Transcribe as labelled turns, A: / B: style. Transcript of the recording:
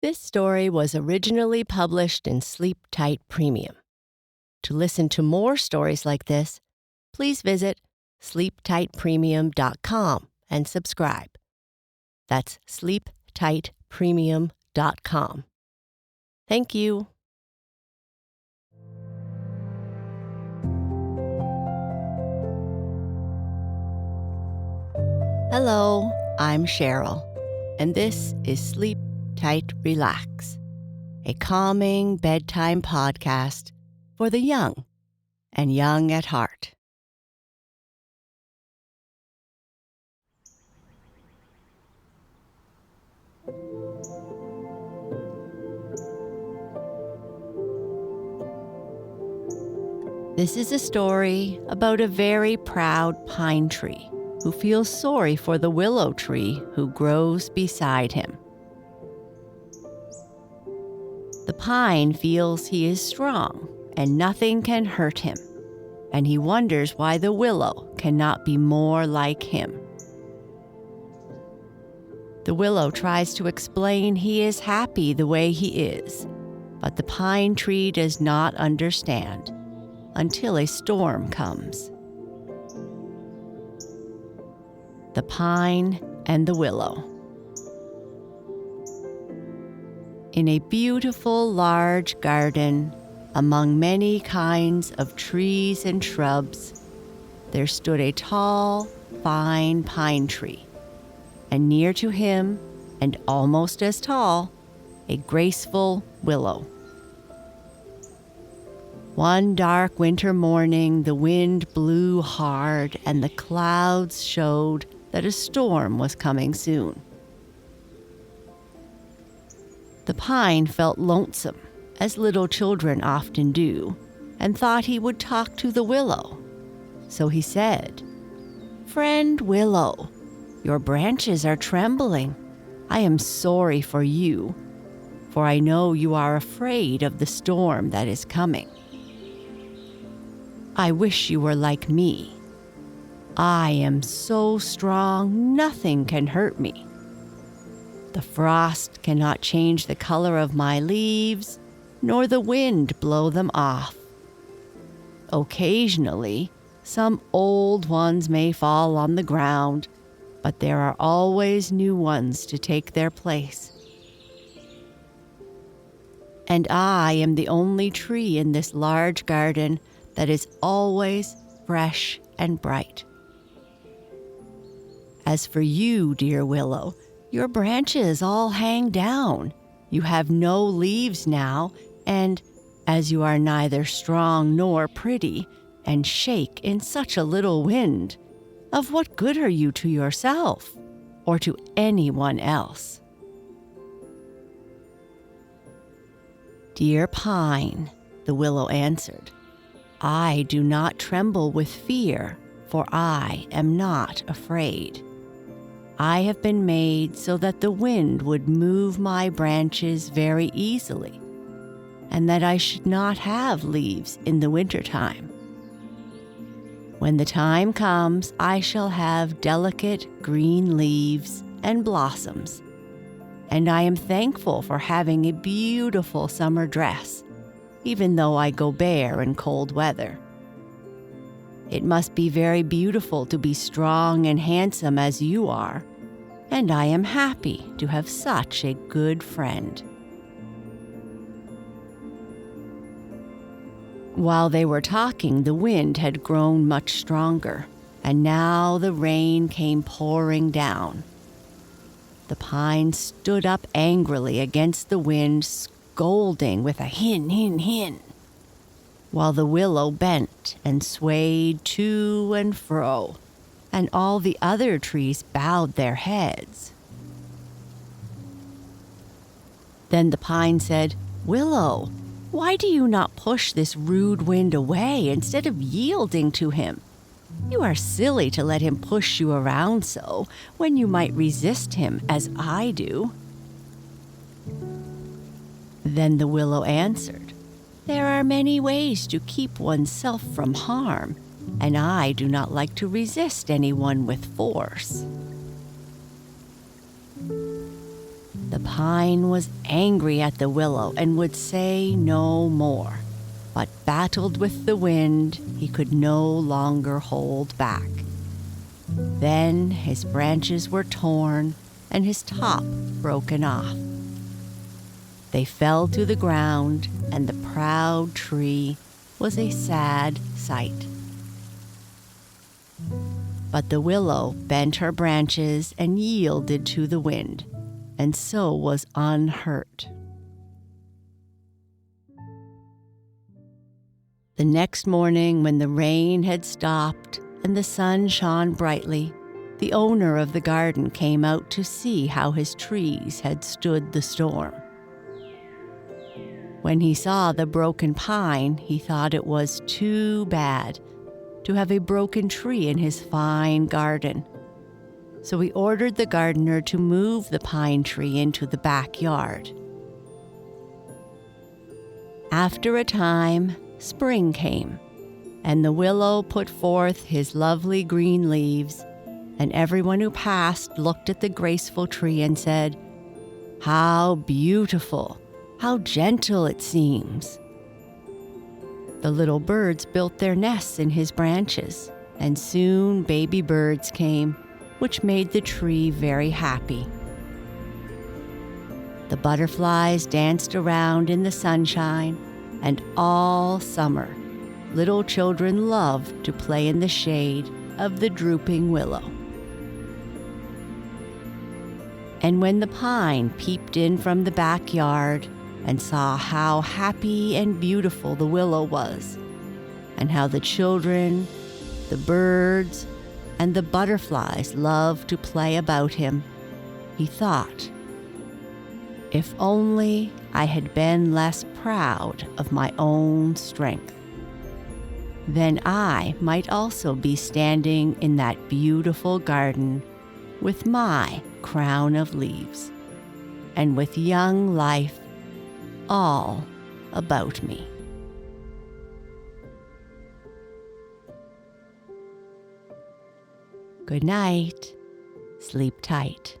A: This story was originally published in Sleep Tight Premium. To listen to more stories like this, please visit sleeptightpremium.com and subscribe. That's sleeptightpremium.com. Thank you. Hello, I'm Sheryl, and this is Sleep Tight Relax, a calming bedtime podcast for the young and young at heart. This is a story about a very proud pine tree who feels sorry for the willow tree who grows beside him. The pine feels he is strong and nothing can hurt him, and he wonders why the willow cannot be more like him. The willow tries to explain he is happy the way he is, but the pine tree does not understand until a storm comes. The Pine and the Willow. In a beautiful large garden, among many kinds of trees and shrubs, there stood a tall, fine pine tree, and near to him, and almost as tall, a graceful willow. One dark winter morning, the wind blew hard, and the clouds showed that a storm was coming soon. The pine felt lonesome, as little children often do, and thought he would talk to the willow. So he said, "Friend Willow, your branches are trembling. I am sorry for you, for I know you are afraid of the storm that is coming. I wish you were like me. I am so strong, nothing can hurt me. The frost cannot change the color of my leaves, nor the wind blow them off. Occasionally, some old ones may fall on the ground, but there are always new ones to take their place. And I am the only tree in this large garden that is always fresh and bright. As for you, dear willow, your branches all hang down. You have no leaves now, and as you are neither strong nor pretty, and shake in such a little wind, of what good are you to yourself, or to anyone else? Dear pine, the willow answered, I do not tremble with fear, for I am not afraid. I have been made so that the wind would move my branches very easily, and that I should not have leaves in the wintertime. When the time comes, I shall have delicate green leaves and blossoms, and I am thankful for having a beautiful summer dress, even though I go bare in cold weather. It must be very beautiful to be strong and handsome as you are, and I am happy to have such a good friend. While they were talking, the wind had grown much stronger, and now the rain came pouring down. The pine stood up angrily against the wind, scolding with a hin, hin, hin, while the willow bent and swayed to and fro, and all the other trees bowed their heads. Then the pine said, Willow, why do you not push this rude wind away instead of yielding to him? You are silly to let him push you around so, when you might resist him as I do. Then the willow answered, There are many ways to keep oneself from harm, and I do not like to resist anyone with force. The pine was angry at the willow and would say no more, but battled with the wind he could no longer hold back. Then his branches were torn and his top broken off. They fell to the ground, and the proud tree was a sad sight. But the willow bent her branches and yielded to the wind, and so was unhurt. The next morning, when the rain had stopped and the sun shone brightly, the owner of the garden came out to see how his trees had stood the storm. When he saw the broken pine, he thought it was too bad to have a broken tree in his fine garden. So he ordered the gardener to move the pine tree into the backyard. After a time, spring came, and the willow put forth his lovely green leaves, and everyone who passed looked at the graceful tree and said, "How beautiful! How gentle it seems." The little birds built their nests in his branches, and soon baby birds came, which made the tree very happy. The butterflies danced around in the sunshine, and all summer, little children loved to play in the shade of the drooping willow. And when the pine peeped in from the backyard and saw how happy and beautiful the willow was, and how the children, the birds, and the butterflies loved to play about him, he thought, "If only I had been less proud of my own strength, then I might also be standing in that beautiful garden with my crown of leaves, and with young life all about me." Good night. Sleep tight.